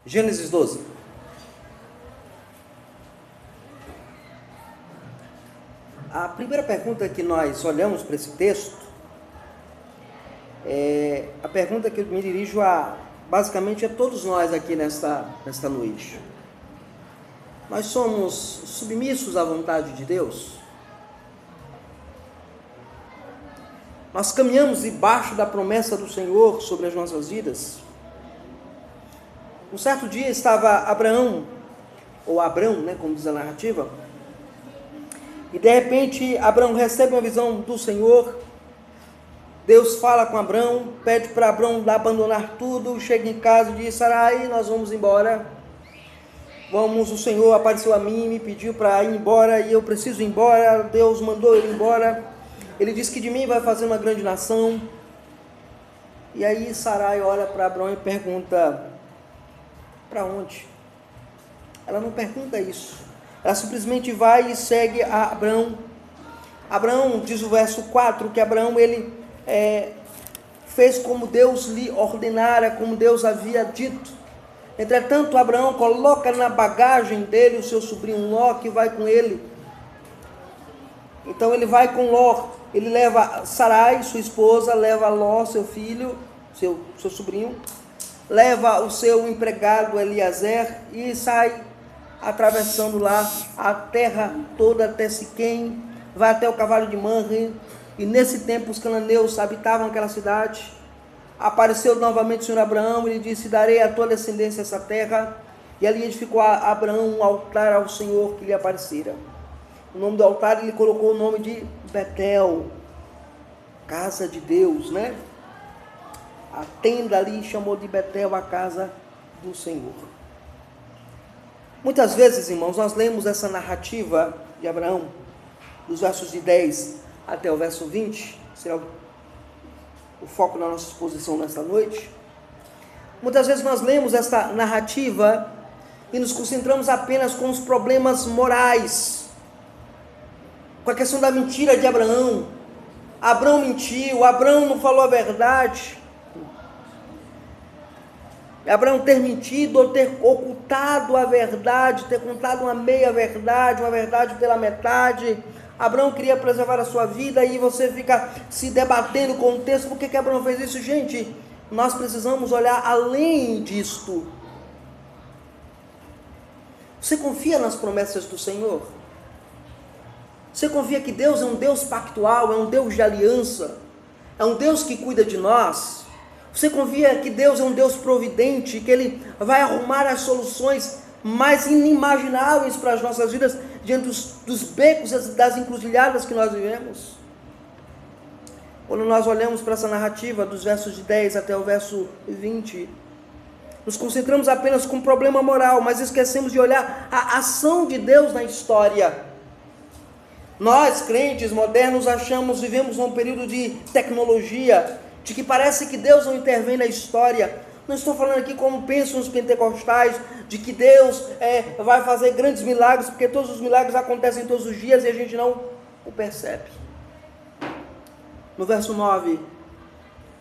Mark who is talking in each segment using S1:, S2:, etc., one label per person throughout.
S1: Gênesis 12. A primeira pergunta que nós olhamos para esse texto é a pergunta que eu me dirijo basicamente a todos nós aqui nesta noite. Nós somos submissos à vontade de Deus? Nós caminhamos debaixo da promessa do Senhor sobre as nossas vidas? Um certo dia estava Abraão, ou Abrão, como diz a narrativa, e de repente Abraão recebe uma visão do Senhor. Deus fala com Abraão, pede para Abraão abandonar tudo, chega em casa e diz: Sarai, nós vamos embora. O Senhor apareceu a mim, me pediu para ir embora e eu preciso ir embora. Deus mandou ele embora. Ele disse que de mim vai fazer uma grande nação. E aí Sarai olha para Abraão e pergunta: para onde? Ela não pergunta isso. Ela simplesmente vai e segue a Abraão. Abraão, diz o verso 4, que Abraão ele fez como Deus lhe ordenara, como Deus havia dito. Entretanto, Abraão coloca na bagagem dele o seu sobrinho Ló, que vai com ele. Então ele vai com Ló, ele leva Sarai, sua esposa, leva Ló, seu filho, seu sobrinho, leva o seu empregado Eliezer e sai atravessando lá a terra toda até Siquém, vai até o cavalo de Manre, e nesse tempo os cananeus habitavam aquela cidade. Apareceu novamente o Senhor Abraão e lhe disse: darei à tua descendência essa terra. E ali edificou Abraão um altar ao Senhor que lhe aparecera. O nome do altar ele colocou o nome de Betel, casa de Deus, A tenda ali chamou de Betel, a casa do Senhor. Muitas vezes, irmãos, nós lemos essa narrativa de Abraão, dos versos de 10 até o verso 20, será o foco da nossa exposição nesta noite. Muitas vezes nós lemos esta narrativa e nos concentramos apenas com os problemas morais, com a questão da mentira de Abraão. Abraão mentiu, Abraão não falou a verdade. Abraão ter mentido ou ter ocultado a verdade, ter contado uma meia verdade, uma verdade pela metade. Abraão queria preservar a sua vida e você fica se debatendo com o texto. Por que Abraão fez isso? Gente, nós precisamos olhar além disto. Você confia nas promessas do Senhor? Você confia que Deus é um Deus pactual, é um Deus de aliança, é um Deus que cuida de nós? Você confia que Deus é um Deus providente, que Ele vai arrumar as soluções mais inimagináveis para as nossas vidas, diante dos becos, das encruzilhadas que nós vivemos? Quando nós olhamos para essa narrativa, dos versos de 10 até o verso 20, nos concentramos apenas com o problema moral, mas esquecemos de olhar a ação de Deus na história. Nós, crentes modernos, vivemos num período de tecnologia, de que parece que Deus não intervém na história. Não estou falando aqui como pensam os pentecostais, de que Deus vai fazer grandes milagres, porque todos os milagres acontecem todos os dias e a gente não o percebe. No verso 9,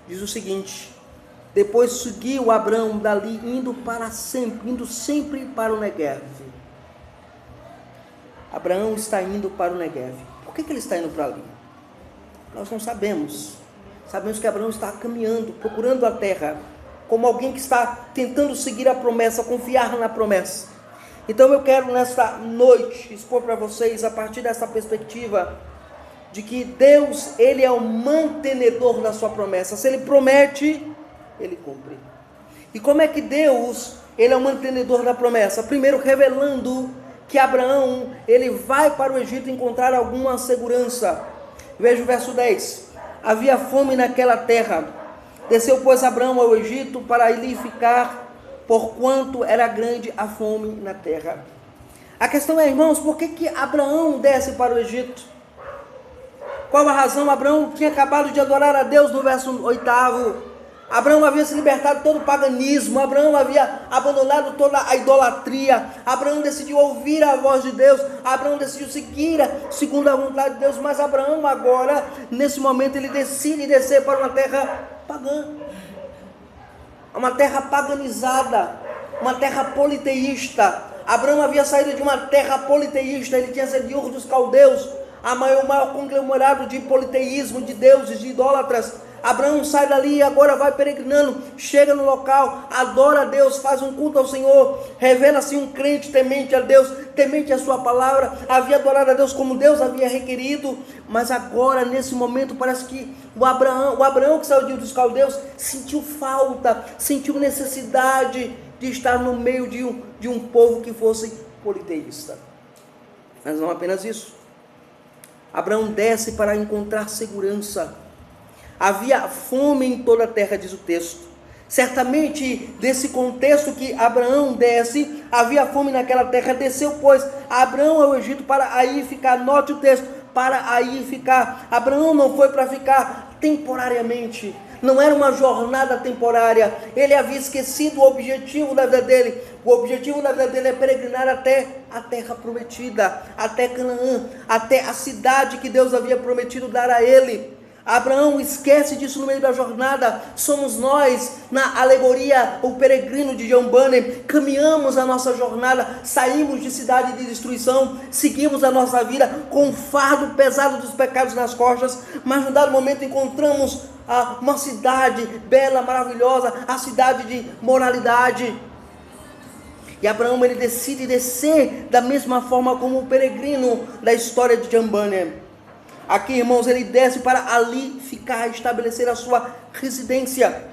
S1: diz o seguinte: depois seguiu Abraão dali, indo sempre para o Neguev. Abraão está indo para o Neguev. Por que ele está indo para ali? Nós não sabemos. Sabemos que Abraão está caminhando, procurando a terra, como alguém que está tentando seguir a promessa, confiar na promessa. Então eu quero nesta noite expor para vocês, a partir dessa perspectiva, de que Deus, Ele é o mantenedor da sua promessa. Se Ele promete, Ele cumpre. E como é que Deus, Ele é o mantenedor da promessa? Primeiro, revelando que Abraão, ele vai para o Egito encontrar alguma segurança. Veja o verso 10. Havia fome naquela terra. Desceu, pois, Abraão ao Egito para ali ficar, porquanto era grande a fome na terra. A questão é, irmãos, por que Abraão desce para o Egito? Qual a razão? Abraão tinha acabado de adorar a Deus no verso 8. Abraão havia se libertado de todo o paganismo. Abraão havia abandonado toda a idolatria. Abraão decidiu ouvir a voz de Deus. Abraão decidiu seguir segundo a vontade de Deus. Mas Abraão agora, nesse momento, ele decide descer para uma terra pagã, uma terra paganizada, uma terra politeísta. Abraão havia saído de uma terra politeísta, ele tinha saído de Ur dos Caldeus, o maior conglomerado de politeísmo, de deuses, de idólatras. Abraão sai dali e agora vai peregrinando, chega no local, adora a Deus, faz um culto ao Senhor, revela-se um crente temente a Deus, temente a sua palavra, havia adorado a Deus como Deus havia requerido, mas agora, nesse momento, parece que o Abraão que saiu de Ur dos Caldeus, sentiu falta, sentiu necessidade de estar no meio de um povo que fosse politeísta. Mas não apenas isso. Abraão desce para encontrar segurança. Havia fome em toda a terra, diz o texto. Certamente, desse contexto que Abraão desce, havia fome naquela terra. Desceu, pois, Abraão ao Egito para aí ficar. Note o texto, para aí ficar. Abraão não foi para ficar temporariamente. Não era uma jornada temporária. Ele havia esquecido o objetivo da vida dele. O objetivo da vida dele é peregrinar até a terra prometida, até Canaã, até a cidade que Deus havia prometido dar a ele. Abraão esquece disso no meio da jornada. Somos nós, na alegoria, o peregrino de John Bunyan, caminhamos a nossa jornada, saímos de cidade de destruição, seguimos a nossa vida com o fardo pesado dos pecados nas costas, mas num dado momento encontramos uma cidade bela, maravilhosa, a cidade de moralidade. E Abraão, ele decide descer da mesma forma como o peregrino da história de John Bunyan. Aqui, irmãos, ele desce para ali ficar, estabelecer a sua residência.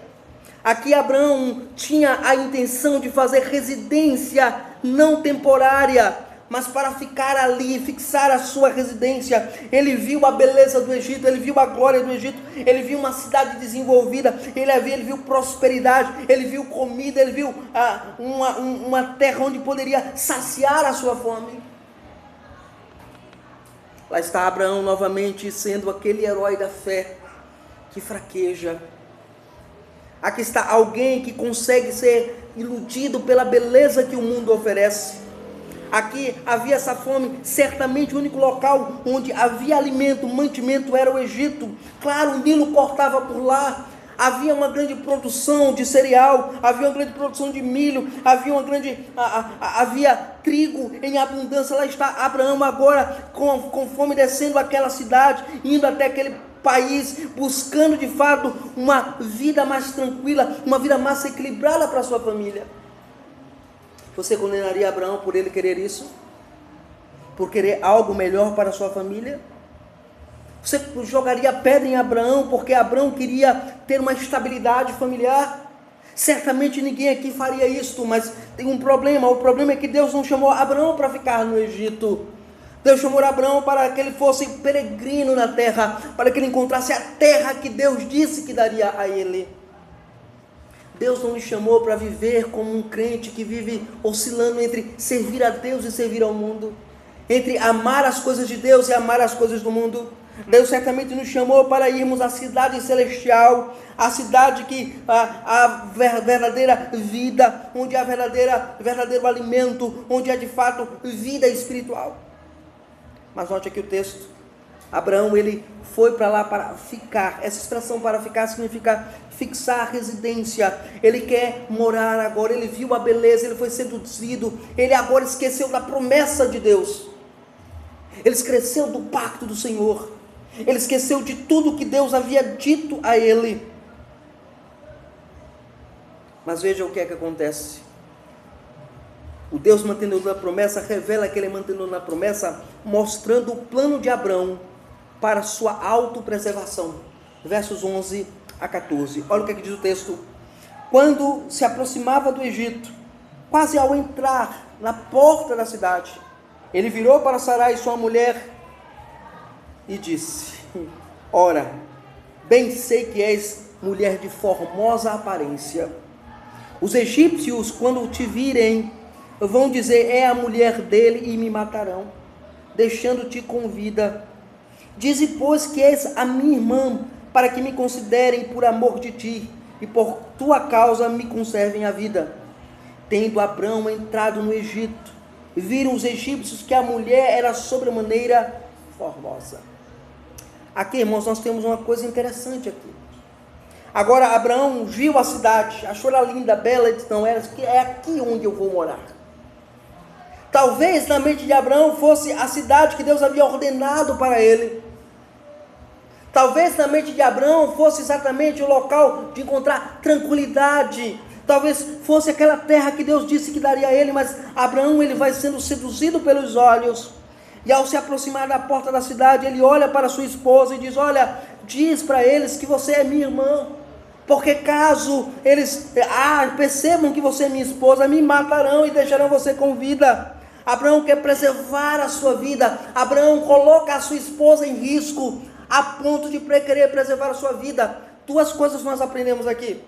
S1: Aqui Abraão tinha a intenção de fazer residência não temporária, mas para ficar ali, fixar a sua residência. Ele viu a beleza do Egito, ele viu a glória do Egito, ele viu uma cidade desenvolvida, ele viu prosperidade, ele viu comida, ele viu uma terra onde poderia saciar a sua fome. Lá está Abraão novamente sendo aquele herói da fé que fraqueja. Aqui está alguém que consegue ser iludido pela beleza que o mundo oferece. Aqui havia essa fome, certamente o único local onde havia alimento, mantimento era o Egito. Claro, o Nilo cortava por lá. Havia uma grande produção de cereal, havia uma grande produção de milho, havia trigo em abundância. Lá está Abraão agora com fome, descendo aquela cidade, indo até aquele país, buscando de fato uma vida mais tranquila, uma vida mais equilibrada para a sua família. Você condenaria Abraão por ele querer isso? Por querer algo melhor para a sua família? Você jogaria pedra em Abraão porque Abraão queria ter uma estabilidade familiar? Certamente ninguém aqui faria isso, mas tem um problema. O problema é que Deus não chamou Abraão para ficar no Egito. Deus chamou Abraão para que ele fosse peregrino na terra, para que ele encontrasse a terra que Deus disse que daria a ele. Deus não lhe chamou para viver como um crente que vive oscilando entre servir a Deus e servir ao mundo, entre amar as coisas de Deus e amar as coisas do mundo. Deus certamente nos chamou para irmos à cidade celestial, a cidade que a verdadeira vida, onde há verdadeiro alimento, onde há de fato vida espiritual. Mas note aqui o texto. Abraão, ele foi para lá para ficar. Essa expressão para ficar significa fixar a residência. Ele quer morar agora. Ele viu a beleza, ele foi seduzido. Ele agora esqueceu da promessa de Deus. Ele esqueceu do pacto do Senhor. Ele esqueceu de tudo que Deus havia dito a ele. Mas veja o que é que acontece. O Deus mantenedor da promessa revela que ele é mantenedor da promessa, mostrando o plano de Abraão para sua autopreservação. Versos 11 a 14. Olha o que é que diz o texto. Quando se aproximava do Egito, quase ao entrar na porta da cidade, ele virou para Sarai, sua mulher, e disse: ora, bem sei que és mulher de formosa aparência. Os egípcios, quando te virem, vão dizer: é a mulher dele, e me matarão, deixando-te com vida. Dize, pois, que és a minha irmã, para que me considerem por amor de ti, e por tua causa me conservem a vida. Tendo Abraão entrado no Egito, viram os egípcios que a mulher era sobremaneira formosa. Aqui, irmãos, nós temos uma coisa interessante aqui. Agora Abraão viu a cidade, achou ela linda, bela, e disse, não, é aqui onde eu vou morar. Talvez na mente de Abraão fosse a cidade que Deus havia ordenado para ele. Talvez na mente de Abraão fosse exatamente o local de encontrar tranquilidade. Talvez fosse aquela terra que Deus disse que daria a ele, mas Abraão ele vai sendo seduzido pelos olhos. E ao se aproximar da porta da cidade, ele olha para sua esposa e diz, olha, diz para eles que você é minha irmã. Porque caso eles percebam que você é minha esposa, me matarão e deixarão você com vida. Abraão quer preservar a sua vida. Abraão coloca a sua esposa em risco, a ponto de querer preservar a sua vida. Duas coisas nós aprendemos aqui.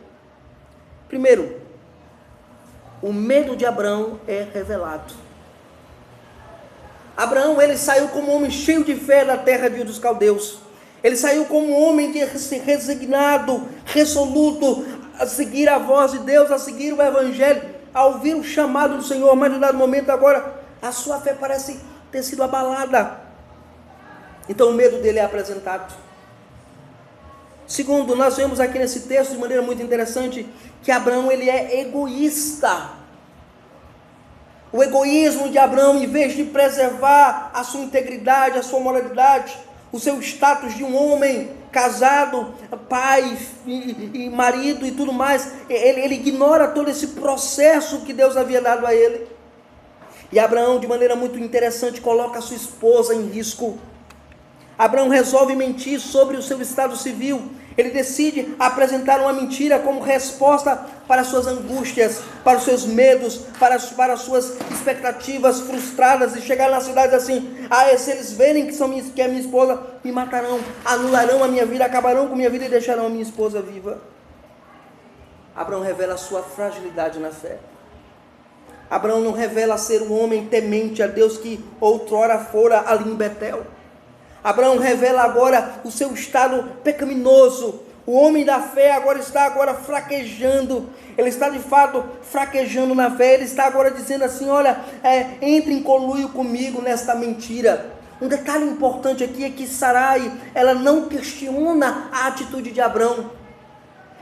S1: Primeiro, o medo de Abraão é revelado. Abraão, ele saiu como um homem cheio de fé da terra dos caldeus. Ele saiu como um homem resignado, resoluto, a seguir a voz de Deus, a seguir o evangelho, a ouvir o chamado do Senhor. Mas em dado momento agora, a sua fé parece ter sido abalada. Então o medo dele é apresentado. Segundo, nós vemos aqui nesse texto de maneira muito interessante que Abraão ele é egoísta. O egoísmo de Abraão, em vez de preservar a sua integridade, a sua moralidade, o seu status de um homem casado, pai e marido e tudo mais, ele ignora todo esse processo que Deus havia dado a ele. E Abraão, de maneira muito interessante, coloca a sua esposa em risco. Abraão resolve mentir sobre o seu estado civil. Ele decide apresentar uma mentira como resposta para as suas angústias, para os seus medos, para as suas expectativas frustradas, e chegar na cidade assim, se eles verem que é minha esposa, me matarão, anularão a minha vida, acabarão com a minha vida e deixarão a minha esposa viva. Abraão revela a sua fragilidade na fé. Abraão não revela ser um homem temente a Deus que outrora fora ali em Betel. Abraão revela agora o seu estado pecaminoso. O homem da fé agora está fraquejando. Ele está de fato fraquejando na fé. Ele está agora dizendo assim, olha, entre em conluio comigo nesta mentira. Um detalhe importante aqui é que Sarai, ela não questiona a atitude de Abraão.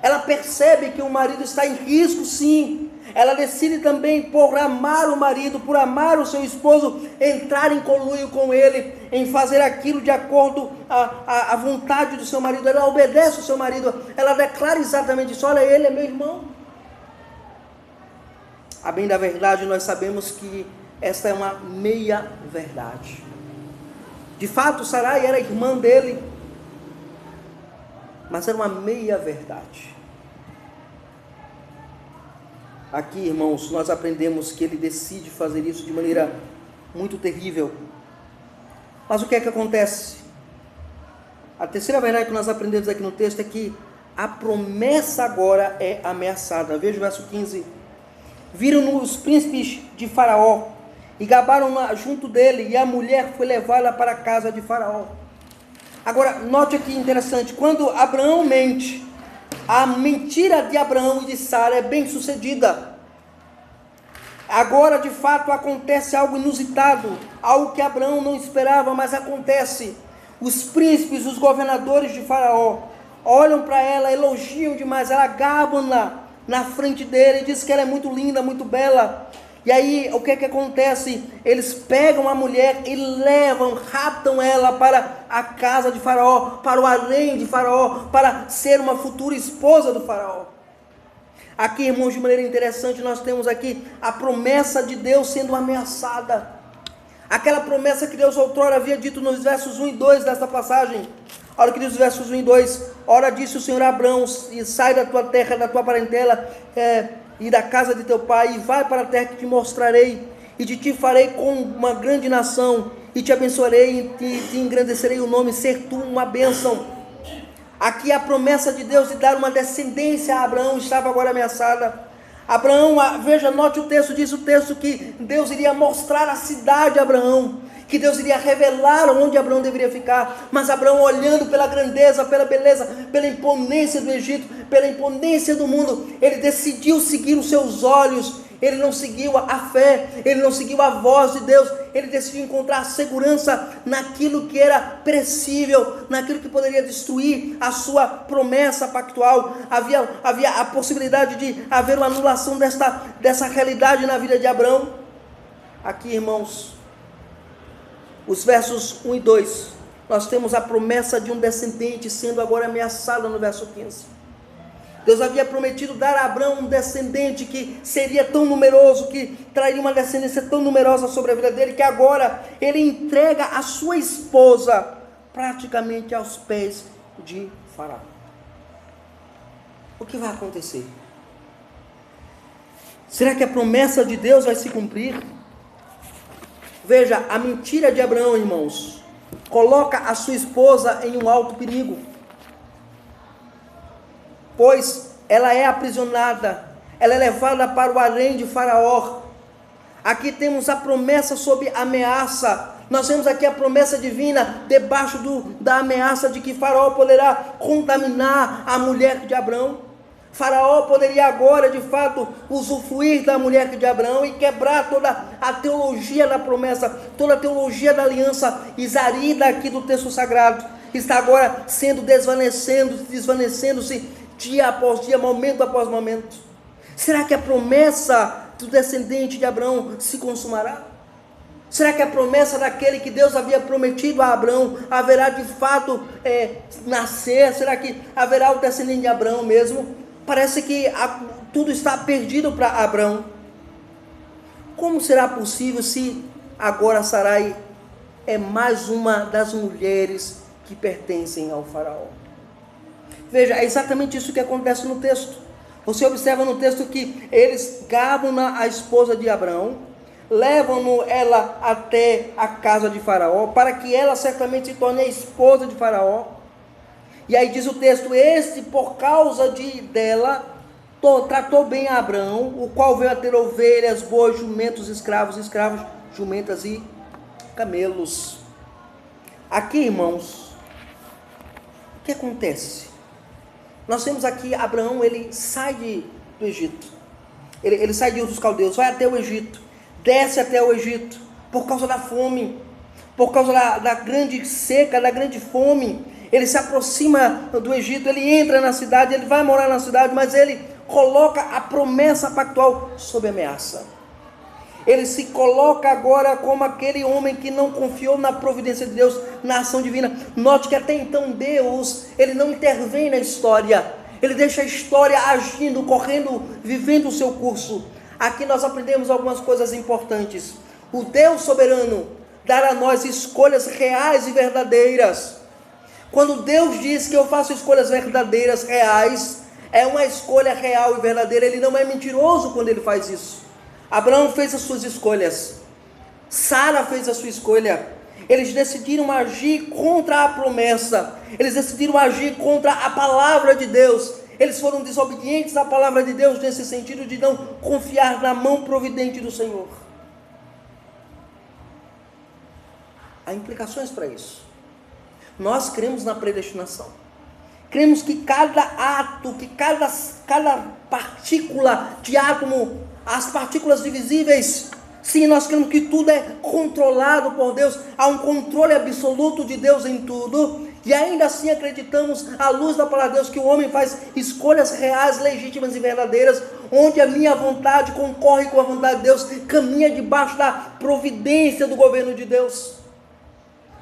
S1: Ela percebe que o marido está em risco, sim. Ela decide também, por amar o marido, por amar o seu esposo, entrar em conluio com ele, em fazer aquilo de acordo à vontade do seu marido. Ela obedece o seu marido, ela declara exatamente isso, olha, ele é meu irmão. A bem da verdade, nós sabemos que esta é uma meia verdade. De fato, Sarai era irmã dele, mas era uma meia verdade. Aqui, irmãos, nós aprendemos que ele decide fazer isso de maneira muito terrível. Mas o que é que acontece? A terceira verdade que nós aprendemos aqui no texto é que a promessa agora é ameaçada. Veja o verso 15. Viram-no os príncipes de Faraó e gabaram-na junto dele, e a mulher foi levada para a casa de Faraó. Agora, note aqui interessante, quando Abraão mente, a mentira de Abraão e de Sara é bem sucedida. Agora, de fato, acontece algo inusitado, algo que Abraão não esperava, mas acontece. Os príncipes, os governadores de Faraó, olham para ela, elogiam demais, ela gabam-na na frente dele, diz que ela é muito linda, muito bela. E aí, o que é que acontece? Eles pegam a mulher e levam, raptam ela para a casa de Faraó, para o harém de Faraó, para ser uma futura esposa do Faraó. Aqui, irmãos, de maneira interessante, nós temos aqui a promessa de Deus sendo ameaçada. Aquela promessa que Deus outrora havia dito nos versos 1 e 2 desta passagem. Olha o que diz os versos 1 e 2. Ora, disse o Senhor a Abraão, sai da tua terra, da tua parentela, e da casa de teu pai, e vai para a terra que te mostrarei, e de ti farei com uma grande nação, e te abençoarei, e te engrandecerei o nome, ser tu uma bênção. Aqui a promessa de Deus de dar uma descendência a Abraão estava agora ameaçada. Abraão, veja, note o texto, diz o texto que Deus iria mostrar a cidade a Abraão, que Deus iria revelar onde Abraão deveria ficar, mas Abraão, olhando pela grandeza, pela beleza, pela imponência do Egito, pela imponência do mundo, ele decidiu seguir os seus olhos, ele não seguiu a fé, ele não seguiu a voz de Deus, ele decidiu encontrar segurança naquilo que era perecível, naquilo que poderia destruir a sua promessa pactual. Havia a possibilidade de haver uma anulação dessa realidade na vida de Abraão. Aqui, irmãos, os versos 1 e 2, nós temos a promessa de um descendente sendo agora ameaçada no verso 15. Deus havia prometido dar a Abraão um descendente que seria tão numeroso, que traria uma descendência tão numerosa sobre a vida dele, que agora ele entrega a sua esposa praticamente aos pés de Faraó. O que vai acontecer? Será que a promessa de Deus vai se cumprir? Veja, a mentira de Abraão, irmãos, coloca a sua esposa em um alto perigo, pois ela é aprisionada, ela é levada para o harém de Faraó. Aqui temos a promessa sob ameaça, nós temos aqui a promessa divina, debaixo da ameaça de que Faraó poderá contaminar a mulher de Abraão. Faraó poderia agora, de fato, usufruir da mulher de Abraão e quebrar toda a teologia da promessa, toda a teologia da aliança exarida aqui do texto sagrado, está agora sendo desvanecendo-se dia após dia, momento após momento. Será que a promessa do descendente de Abraão se consumará? Será que a promessa daquele que Deus havia prometido a Abraão haverá de fato nascer? Será que haverá o descendente de Abraão mesmo? Parece que tudo está perdido para Abraão. Como será possível se agora Sarai é mais uma das mulheres que pertencem ao Faraó? Veja, é exatamente isso que acontece no texto. Você observa no texto que eles gabam a esposa de Abraão, levam ela até a casa de Faraó, para que ela certamente se torne a esposa de Faraó. E aí diz o texto, este por causa dela tratou bem a Abraão, o qual veio a ter ovelhas, bois, jumentos, escravos, jumentas e camelos. Aqui, irmãos, o que acontece? Nós temos aqui Abraão, ele sai do Egito, ele sai de Ur dos Caldeus, vai até o Egito, desce até o Egito, por causa da fome, por causa da grande seca, da grande fome. Ele se aproxima do Egito, ele entra na cidade, ele vai morar na cidade, mas ele coloca a promessa pactual sob ameaça. Ele se coloca agora como aquele homem que não confiou na providência de Deus, na ação divina. Note que até então Deus, ele não intervém na história, ele deixa a história agindo, correndo, vivendo o seu curso. Aqui nós aprendemos algumas coisas importantes. O Deus soberano dará a nós escolhas reais e verdadeiras. Quando Deus diz que eu faço escolhas verdadeiras, reais, é uma escolha real e verdadeira. Ele não é mentiroso quando ele faz isso. Abraão fez as suas escolhas, Sara fez a sua escolha. Eles decidiram agir contra a promessa, eles decidiram agir contra a palavra de Deus. Eles foram desobedientes à palavra de Deus, nesse sentido de não confiar na mão providente do Senhor. Há implicações para isso. Nós cremos na predestinação, cremos que cada ato, que cada partícula de átomo, as partículas divisíveis, sim, nós cremos que tudo é controlado por Deus, há um controle absoluto de Deus em tudo, e ainda assim acreditamos, à luz da palavra de Deus, que o homem faz escolhas reais, legítimas e verdadeiras, onde a minha vontade concorre com a vontade de Deus, caminha debaixo da providência do governo de Deus.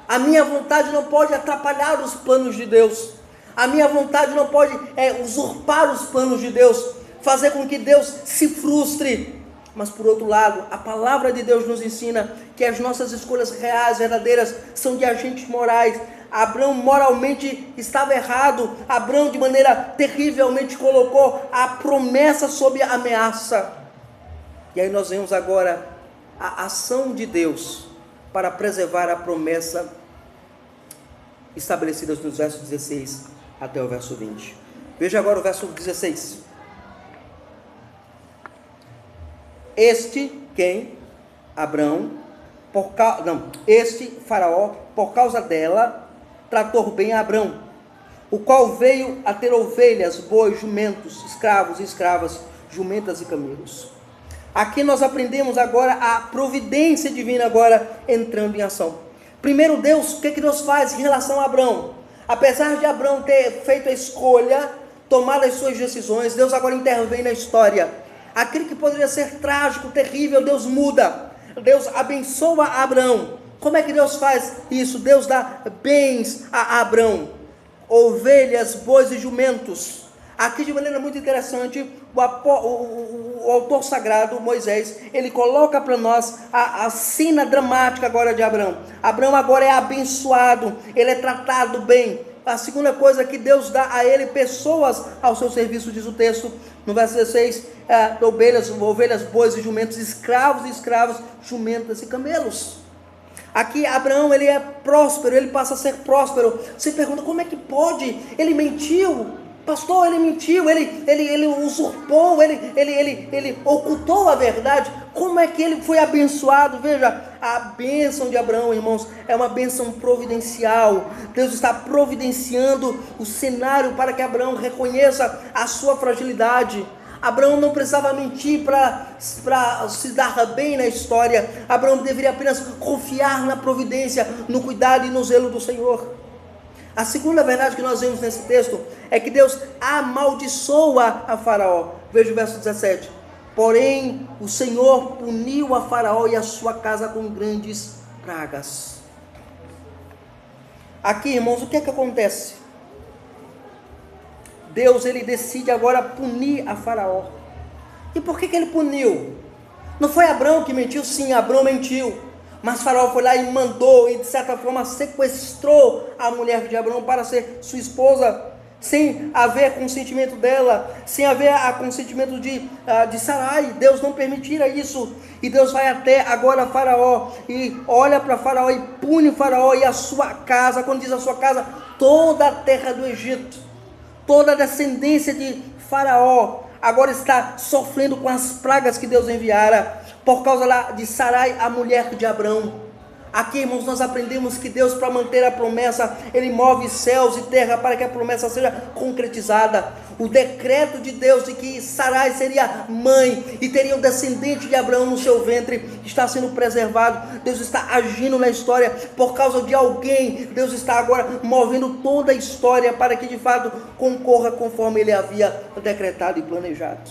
S1: A minha vontade não pode atrapalhar os planos de Deus, a minha vontade não pode usurpar os planos de Deus, fazer com que Deus se frustre. Mas por outro lado, a palavra de Deus nos ensina que as nossas escolhas reais, verdadeiras, são de agentes morais. Abraão moralmente estava errado, Abraão de maneira terrivelmente colocou a promessa sob ameaça. E aí nós vemos agora a ação de Deus para preservar a promessa estabelecida nos versos 16 até o verso 20. Veja agora o verso 16. Quem? Abraão, Faraó, por causa dela, tratou bem a Abraão, o qual veio a ter ovelhas, bois, jumentos, escravos e escravas, jumentas e camelos. Aqui nós aprendemos agora a providência divina agora entrando em ação. Primeiro Deus, o que Deus faz em relação a Abrão? Apesar de Abrão ter feito a escolha, tomado as suas decisões, Deus agora intervém na história. Aquilo que poderia ser trágico, terrível, Deus muda. Deus abençoa Abrão. Como é que Deus faz isso? Deus dá bens a Abrão. Ovelhas, bois e jumentos. Aqui de maneira muito interessante, o autor sagrado, Moisés, ele coloca para nós a cena dramática agora de Abrão. Abrão agora é abençoado, ele é tratado bem. A segunda coisa que Deus dá a ele, pessoas ao seu serviço, diz o texto, no verso 16, ovelhas, bois e jumentos, escravos e escravas, jumentas e camelos. Aqui Abraão, ele é próspero, ele passa a ser próspero. Você pergunta, como é que pode? Ele mentiu, pastor, ele mentiu, ele usurpou, ele ocultou a verdade. Como é que ele foi abençoado? Veja, a bênção de Abraão, irmãos, é uma bênção providencial. Deus está providenciando o cenário para que Abraão reconheça a sua fragilidade. Abraão não precisava mentir para se dar bem na história. Abraão deveria apenas confiar na providência, no cuidado e no zelo do Senhor. A segunda verdade que nós vemos nesse texto é que Deus amaldiçoa a Faraó. Veja o verso 17. Porém, o Senhor puniu a Faraó e a sua casa com grandes pragas. Aqui, irmãos, o que é que acontece? Deus, ele decide agora punir a Faraó. E por que ele puniu? Não foi Abrão que mentiu? Sim, Abrão mentiu. Mas Faraó foi lá e mandou, e de certa forma sequestrou a mulher de Abrão para ser sua esposa, sem haver consentimento dela, sem haver consentimento de Sarai. Deus não permitira isso. E Deus vai até agora Faraó, e olha para Faraó e pune Faraó e a sua casa. Quando diz a sua casa, toda a terra do Egito. Toda a descendência de Faraó agora está sofrendo com as pragas que Deus enviara, por causa lá de Sarai, a mulher de Abrão. Aqui, irmãos, nós aprendemos que Deus, para manter a promessa, Ele move céus e terra para que a promessa seja concretizada. O decreto de Deus de que Sarai seria mãe e teria um descendente de Abraão no seu ventre está sendo preservado. Deus está agindo na história por causa de alguém. Deus está agora movendo toda a história para que de fato concorra conforme Ele havia decretado e planejado.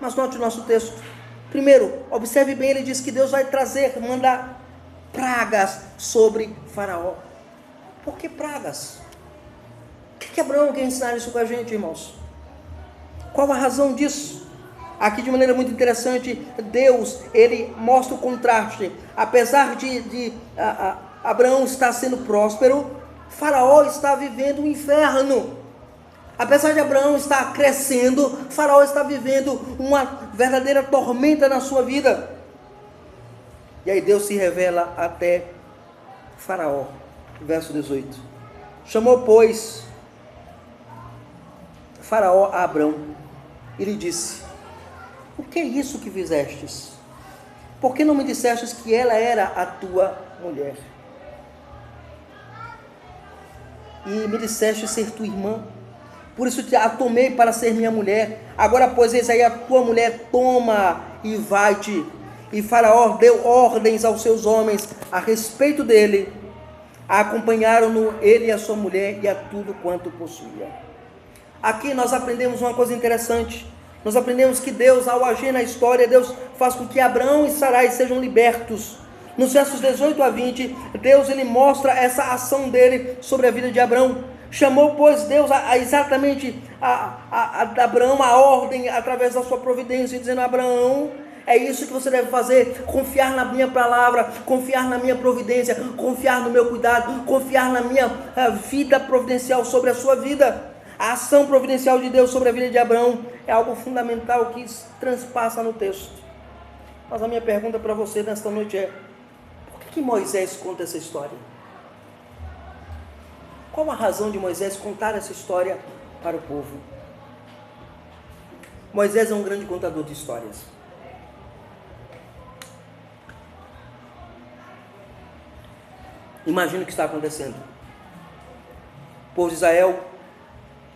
S1: Mas note o nosso texto. Primeiro, observe bem, ele diz que Deus vai mandar pragas sobre Faraó. Por que pragas? O que Abraão quer ensinar isso com a gente, irmãos? Qual a razão disso? Aqui de maneira muito interessante, Deus, ele mostra o contraste. Apesar de Abraão estar sendo próspero, Faraó está vivendo um inferno. Apesar de Abraão estar crescendo, Faraó está vivendo uma verdadeira tormenta na sua vida. E aí Deus se revela até Faraó. Verso 18. Chamou, pois, Faraó a Abrão e lhe disse: o que é isso que fizestes? Por que não me dissestes que ela era a tua mulher? E me disseste ser tua irmã. Por isso a tomei para ser minha mulher. Agora, pois, eis aí a tua mulher, toma e vai-te. E Faraó deu ordens aos seus homens a respeito dele. Acompanharam-no ele e a sua mulher e a tudo quanto possuía. Aqui nós aprendemos uma coisa interessante. Nós aprendemos que Deus, ao agir na história, Deus faz com que Abraão e Sarai sejam libertos. Nos versos 18 a 20, Deus, ele mostra essa ação dele sobre a vida de Abraão. Chamou, pois, Deus exatamente a Abraão a ordem através da sua providência, dizendo: Abraão, é isso que você deve fazer, confiar na minha palavra, confiar na minha providência, confiar no meu cuidado, confiar na minha vida providencial sobre a sua vida. A ação providencial de Deus sobre a vida de Abraão é algo fundamental que transpassa no texto. Mas a minha pergunta para você nesta noite é: por que Moisés conta essa história? Qual a razão de Moisés contar essa história para o povo? Moisés é um grande contador de histórias. Imagina o que está acontecendo. O povo de Israel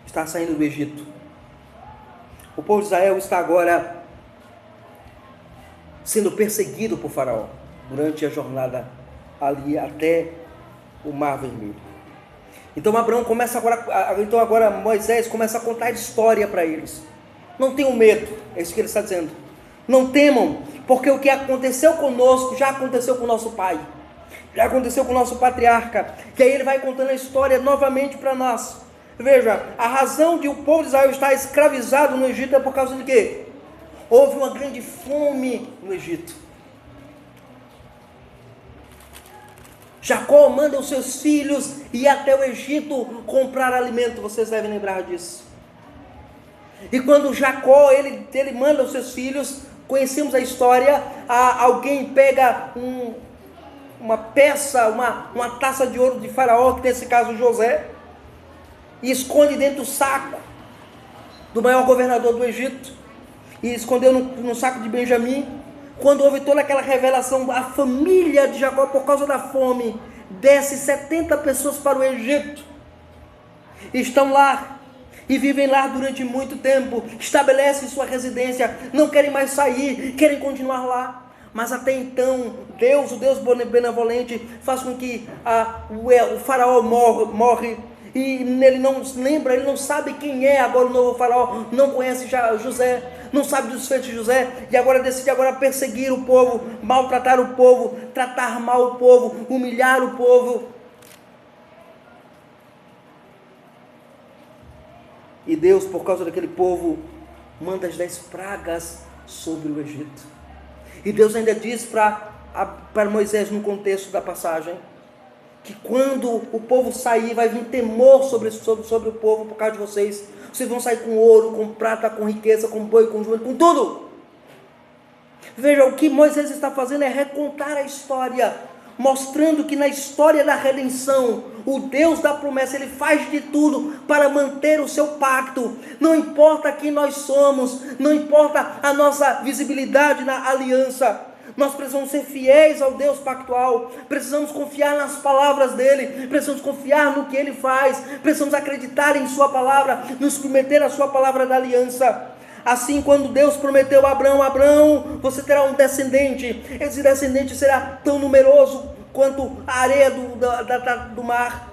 S1: está saindo do Egito. O povo de Israel está agora sendo perseguido por Faraó durante a jornada ali até o Mar Vermelho. Então Abraão começa agora Moisés começa a contar a história para eles. Não tenham medo, é isso que ele está dizendo. Não temam, porque o que aconteceu conosco já aconteceu com o nosso pai, já aconteceu com o nosso patriarca. E aí ele vai contando a história novamente para nós. Veja, a razão de o povo de Israel estar escravizado no Egito é por causa de quê? Houve uma grande fome no Egito. Jacó manda os seus filhos ir até o Egito comprar alimento, vocês devem lembrar disso. E quando Jacó, ele manda os seus filhos, conhecemos a história, alguém pega uma peça, uma taça de ouro de Faraó, que nesse caso José, e esconde dentro do saco do maior governador do Egito, e escondeu no saco de Benjamim. Quando houve toda aquela revelação, a família de Jacó, por causa da fome, desce 70 pessoas para o Egito, estão lá, e vivem lá durante muito tempo, estabelecem sua residência, não querem mais sair, querem continuar lá. Mas até então, Deus, o Deus benevolente, faz com que o faraó morre, e ele não lembra, ele não sabe quem é agora o novo faraó, não conhece já José, não sabe dos feitos de José, e agora decide perseguir o povo, maltratar o povo, tratar mal o povo, humilhar o povo. E Deus, por causa daquele povo, manda as 10 pragas sobre o Egito. E Deus ainda diz para Moisés, no contexto da passagem, que quando o povo sair, vai vir temor sobre o povo por causa de vocês. Vocês vão sair com ouro, com prata, com riqueza, com boi, com jumento, com tudo. Veja, o que Moisés está fazendo é recontar a história, mostrando que na história da redenção, o Deus da promessa, Ele faz de tudo para manter o seu pacto. Não importa quem nós somos, não importa a nossa visibilidade na aliança, nós precisamos ser fiéis ao Deus pactual, precisamos confiar nas palavras dEle, precisamos confiar no que Ele faz, precisamos acreditar em Sua palavra, nos submeter à Sua palavra da aliança. Assim, quando Deus prometeu a Abraão, você terá um descendente, esse descendente será tão numeroso quanto a areia do mar,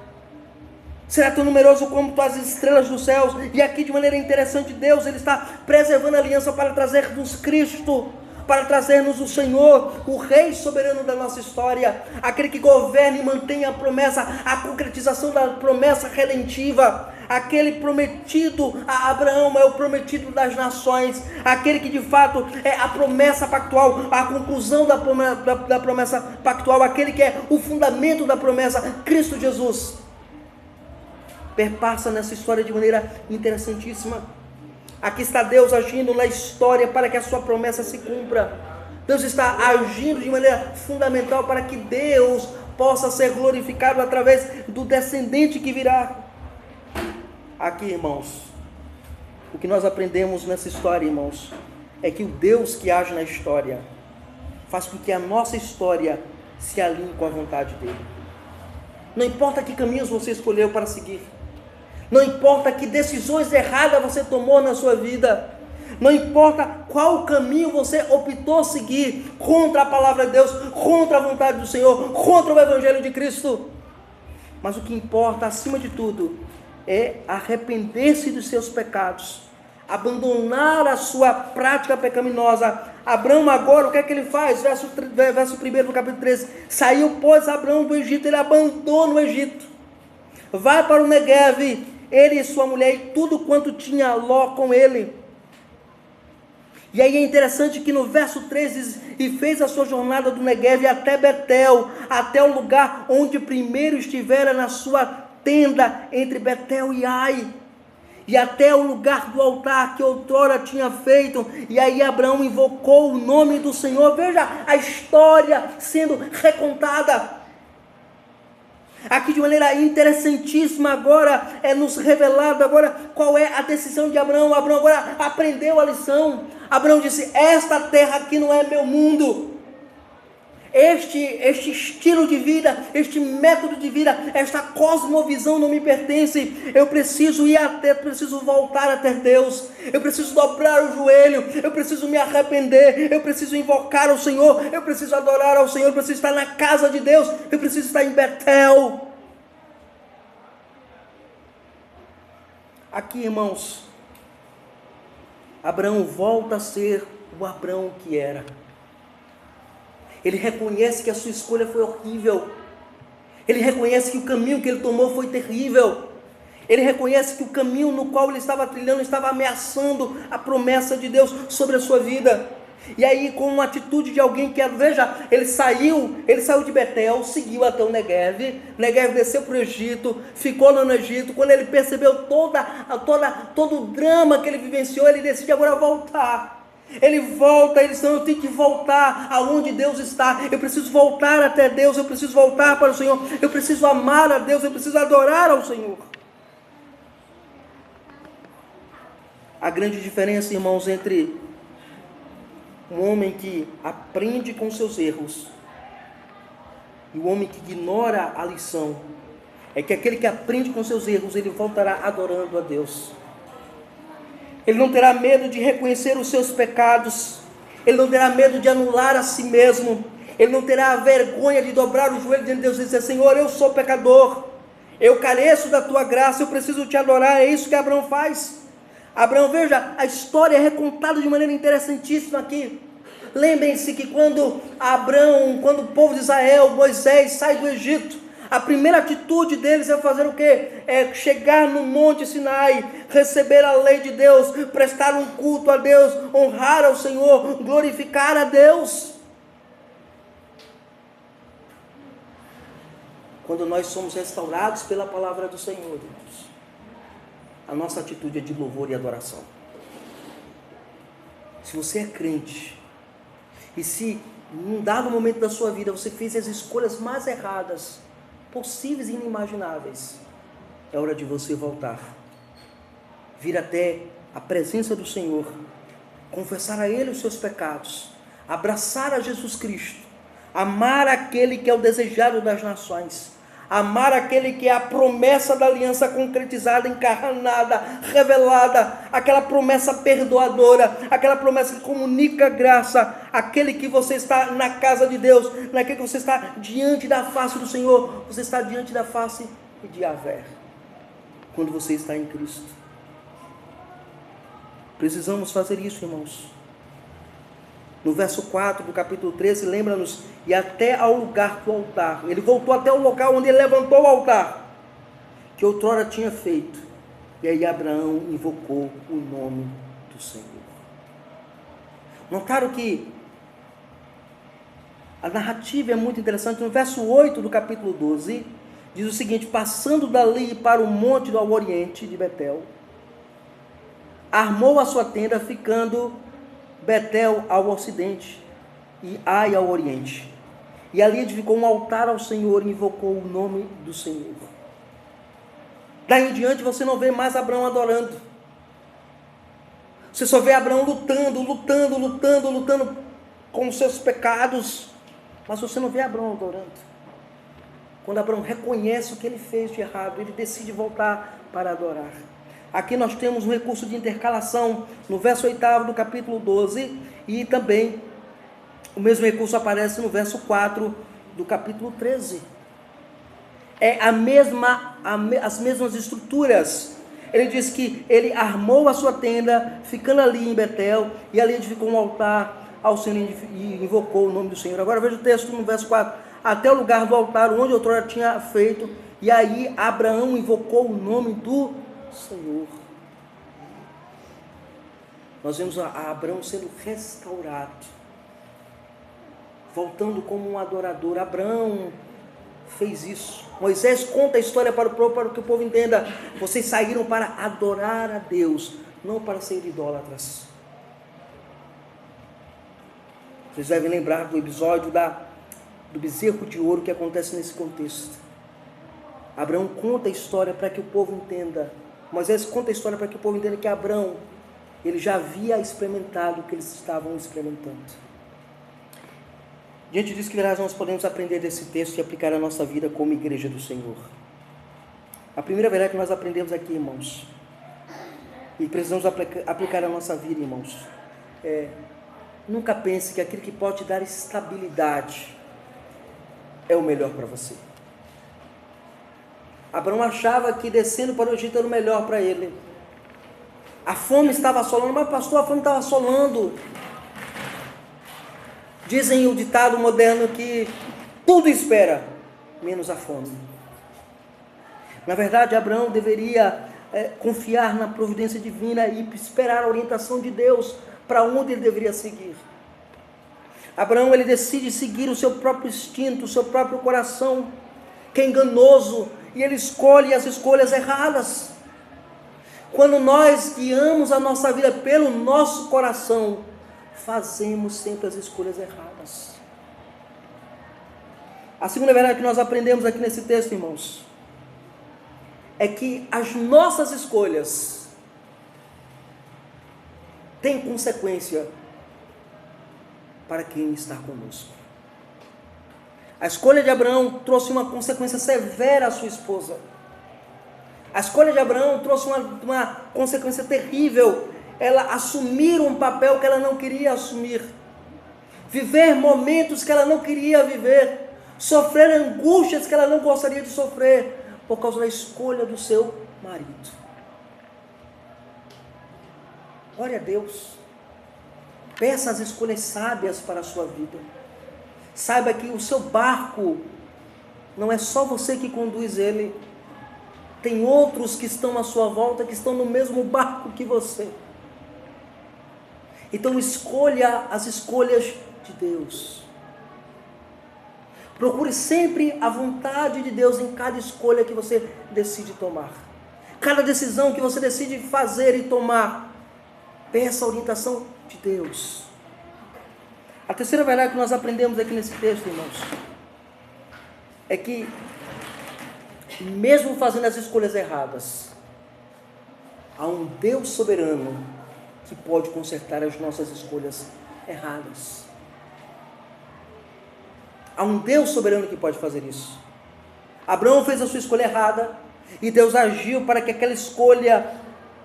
S1: será tão numeroso como as estrelas dos céus. E aqui, de maneira interessante, Deus ele está preservando a aliança para trazer-nos Cristo, para trazer-nos o Senhor, o Rei soberano da nossa história, aquele que governa e mantém a promessa, a concretização da promessa redentiva. Aquele prometido a Abraão é o prometido das nações, aquele que de fato é a promessa pactual, a conclusão da promessa pactual, aquele que é o fundamento da promessa, Cristo Jesus. Perpassa nessa história de maneira interessantíssima. Aqui está Deus agindo na história para que a sua promessa se cumpra. Deus está agindo de maneira fundamental para que Deus possa ser glorificado através do descendente que virá. Aqui, irmãos, o que nós aprendemos nessa história, irmãos, é que o Deus que age na história faz com que a nossa história se alinhe com a vontade dEle. Não importa que caminhos você escolheu para seguir, não importa que decisões erradas você tomou na sua vida, não importa qual caminho você optou seguir contra a palavra de Deus, contra a vontade do Senhor, contra o Evangelho de Cristo, mas o que importa acima de tudo é arrepender-se dos seus pecados, abandonar a sua prática pecaminosa. Abraão agora, o que é que ele faz? Verso 1 do capítulo 13, saiu pois Abraão do Egito, ele abandona o Egito, vai para o Negueve, ele e sua mulher e tudo quanto tinha Ló com ele. E aí é interessante que no verso 13 diz, e fez a sua jornada do Negueve até Betel, até o lugar onde primeiro estivera na sua tenda entre Betel e Ai, e até o lugar do altar que outrora tinha feito. E aí Abraão invocou o nome do Senhor. Veja a história sendo recontada aqui de maneira interessantíssima. Agora é nos revelado agora qual é a decisão de Abraão. Abraão agora aprendeu a lição. Abraão disse, esta terra aqui não é meu mundo, Este estilo de vida, este método de vida, esta cosmovisão não me pertence. Eu preciso preciso voltar até Deus. Eu preciso dobrar o joelho. Eu preciso me arrepender. Eu preciso invocar o Senhor. Eu preciso adorar ao Senhor. Eu preciso estar na casa de Deus. Eu preciso estar em Betel. Aqui, irmãos, Abraão volta a ser o Abraão que era. Ele reconhece que a sua escolha foi horrível. Ele reconhece que o caminho que ele tomou foi terrível. Ele reconhece que o caminho no qual ele estava trilhando estava ameaçando a promessa de Deus sobre a sua vida. E aí, com uma atitude de alguém que, veja, ele saiu de Betel, seguiu até o Neguev. Neguev desceu para o Egito, ficou lá no Egito. Quando ele percebeu todo o drama que ele vivenciou, ele decide agora voltar. Ele volta, ele diz, não, eu tenho que voltar aonde Deus está, eu preciso voltar até Deus, eu preciso voltar para o Senhor, eu preciso amar a Deus, eu preciso adorar ao Senhor. A grande diferença, irmãos, entre um homem que aprende com seus erros e o homem que ignora a lição, é que aquele que aprende com seus erros, ele voltará adorando a Deus. Ele não terá medo de reconhecer os seus pecados. Ele não terá medo de anular a si mesmo. Ele não terá vergonha de dobrar o joelho diante de Deus e dizer, Senhor, eu sou pecador. Eu careço da tua graça, eu preciso te adorar. É isso que Abraão faz. Abraão, veja, a história é recontada de maneira interessantíssima aqui. Lembrem-se que quando o povo de Israel, Moisés, sai do Egito, a primeira atitude deles é fazer o quê? É chegar no Monte Sinai, receber a lei de Deus, prestar um culto a Deus, honrar ao Senhor, glorificar a Deus. Quando nós somos restaurados pela palavra do Senhor, irmãos, a nossa atitude é de louvor e adoração. Se você é crente, e se em um dado momento da sua vida você fez as escolhas mais erradas, possíveis e inimagináveis, é hora de você voltar, vir até a presença do Senhor, confessar a Ele os seus pecados, abraçar a Jesus Cristo, amar aquele que é o desejado das nações, amar aquele que é a promessa da aliança concretizada, encarnada, revelada, aquela promessa perdoadora, aquela promessa que comunica graça, aquele que você está na casa de Deus, naquele que você está diante da face do Senhor, você está diante da face de Yahvé, quando você está em Cristo. Precisamos fazer isso, irmãos. No verso 4 do capítulo 13, lembra-nos, e até ao lugar do altar. Ele voltou até o local onde ele levantou o altar, que outrora tinha feito. E aí Abraão invocou o nome do Senhor. Notaram que a narrativa é muito interessante. No verso 8 do capítulo 12, diz o seguinte: passando dali para o monte ao oriente de Betel, armou a sua tenda, ficando Betel ao ocidente e Ai ao oriente. E ali edificou um altar ao Senhor e invocou o nome do Senhor. Daí em diante você não vê mais Abraão adorando. Você só vê Abraão lutando com os seus pecados. Mas você não vê Abraão adorando. Quando Abraão reconhece o que ele fez de errado, ele decide voltar para adorar. Aqui nós temos um recurso de intercalação no verso 8 do capítulo 12, e também o mesmo recurso aparece no verso 4 do capítulo 13. É as mesmas estruturas. Ele diz que ele armou a sua tenda, ficando ali em Betel, e ali edificou um altar ao Senhor e invocou o nome do Senhor. Agora veja o texto no verso 4. Até o lugar do altar onde outrora tinha feito, e aí Abraão invocou o nome do Senhor. Nós vemos a Abraão sendo restaurado, voltando como um adorador. Abraão fez isso. Moisés conta a história para que o povo entenda. Vocês saíram para adorar a Deus, não para ser idólatras. Vocês devem lembrar do episódio do bezerro de ouro que acontece nesse contexto. Abraão conta a história para que o povo entenda. Moisés conta a história para que o povo entenda que Abraão, ele já havia experimentado o que eles estavam experimentando. Diante disso que verás, nós podemos aprender desse texto e aplicar a nossa vida como igreja do Senhor. A primeira verdade que nós aprendemos aqui, irmãos, e precisamos aplicar a nossa vida, irmãos, nunca pense que aquilo que pode te dar estabilidade é o melhor para você. Abraão achava que descendo para o Egito era o melhor para ele. A fome estava assolando, mas pastor, a fome estava assolando. Dizem o ditado moderno que tudo espera, menos a fome. Na verdade, Abraão deveria confiar na providência divina e esperar a orientação de Deus para onde ele deveria seguir. Abraão, ele decide seguir o seu próprio instinto, o seu próprio coração, que é enganoso, e ele escolhe as escolhas erradas. Quando nós guiamos a nossa vida pelo nosso coração, fazemos sempre as escolhas erradas. A segunda verdade que nós aprendemos aqui nesse texto, irmãos, é que as nossas escolhas têm consequência para quem está conosco. A escolha de Abraão trouxe uma consequência severa à sua esposa. A escolha de Abraão trouxe uma consequência terrível. Ela assumir um papel que ela não queria assumir. Viver momentos que ela não queria viver. Sofrer angústias que ela não gostaria de sofrer. Por causa da escolha do seu marido. Glória a Deus. Peça as escolhas sábias para a sua vida. Saiba que o seu barco não é só você que conduz ele. Tem outros que estão à sua volta, que estão no mesmo barco que você. Então escolha as escolhas de Deus. Procure sempre a vontade de Deus em cada escolha que você decide tomar. Cada decisão que você decide fazer e tomar, peça a orientação de Deus. A terceira verdade que nós aprendemos aqui nesse texto, irmãos, é que mesmo fazendo as escolhas erradas, há um Deus soberano que pode consertar as nossas escolhas erradas. Há um Deus soberano que pode fazer isso. Abraão fez a sua escolha errada e Deus agiu para que aquela escolha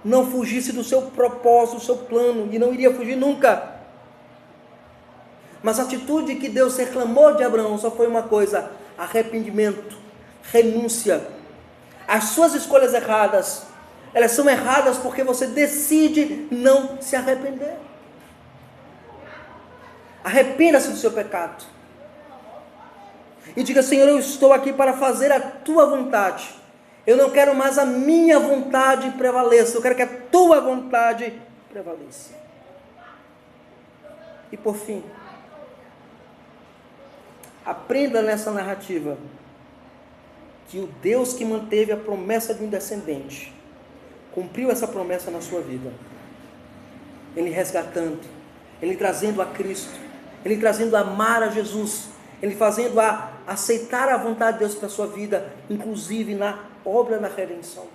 S1: não fugisse do seu propósito, do seu plano, e não iria fugir nunca. Mas a atitude que Deus reclamou de Abraão só foi uma coisa: arrependimento, renúncia. As suas escolhas erradas, elas são erradas porque você decide não se arrepender. Arrependa-se do seu pecado. E diga: Senhor, eu estou aqui para fazer a tua vontade. Eu não quero mais a minha vontade prevaleça. Eu quero que a tua vontade prevaleça. E por fim, aprenda nessa narrativa que o Deus que manteve a promessa de um descendente cumpriu essa promessa na sua vida. Ele resgatando, Ele trazendo a Cristo, Ele trazendo a amar a Jesus, Ele fazendo a aceitar a vontade de Deus para a sua vida, inclusive na obra da redenção.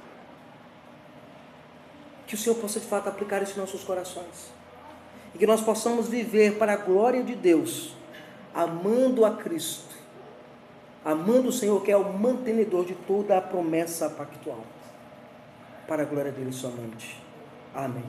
S1: Que o Senhor possa de fato aplicar isso em nossos corações. E que nós possamos viver para a glória de Deus, amando a Cristo, amando o Senhor, que é o mantenedor de toda a promessa pactual, para a glória dele somente. Amém.